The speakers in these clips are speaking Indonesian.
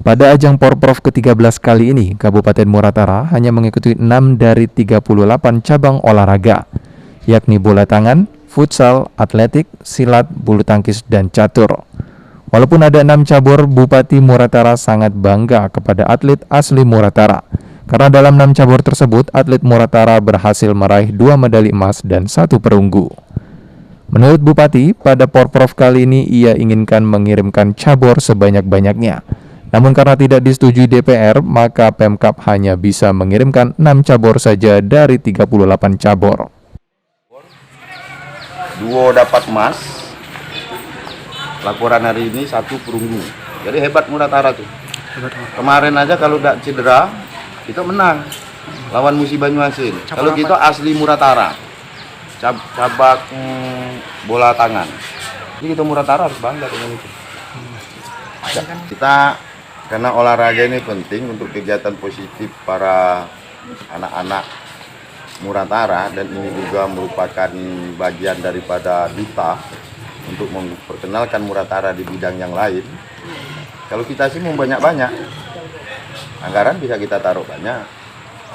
Pada ajang Porprov ke-13 kali ini, Kabupaten Muratara hanya mengikuti 6 dari 38 cabang olahraga, yakni bola tangan, futsal, atletik, silat, bulu tangkis, dan catur. Walaupun ada 6 cabur, Bupati Muratara sangat bangga kepada atlet asli Muratara. Karena dalam 6 cabur tersebut, atlet Muratara berhasil meraih 2 medali emas dan 1 perunggu. Menurut Bupati, pada Porprov kali ini ia inginkan mengirimkan cabur sebanyak-banyaknya. Namun karena tidak disetujui DPR, maka Pemkab hanya bisa mengirimkan 6 cabur saja dari 38 cabur. Duo dapat emas, laporan hari ini 1 perunggu. Jadi hebat Muratara tuh. Kemarin aja kalau udah cedera, kita menang lawan Musi Banyuasin. Kalau kita asli Muratara, cabang bola tangan. Jadi kita Muratara harus bangga dengan itu. Kita karena olahraga ini penting untuk kegiatan positif para anak-anak Muratara, dan ini juga merupakan bagian daripada duta untuk memperkenalkan Muratara di bidang yang lain. Kalau kita sih mau banyak-banyak, anggaran bisa kita taruh banyak,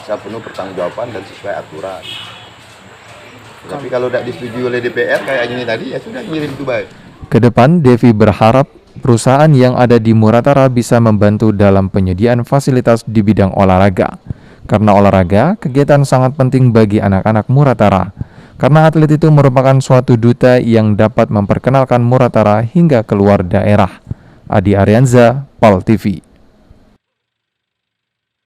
bisa penuh pertanggungjawaban dan sesuai aturan. Tapi kalau tidak disetujui oleh DPR kayak gini tadi, ya sudah ngirim itu baik. Kedepan, Devi berharap perusahaan yang ada di Muratara bisa membantu dalam penyediaan fasilitas di bidang olahraga. Karena olahraga, kegiatan sangat penting bagi anak-anak Muratara. Karena atlet itu merupakan suatu duta yang dapat memperkenalkan Muratara hingga keluar daerah. Adi Arianza, PAL TV.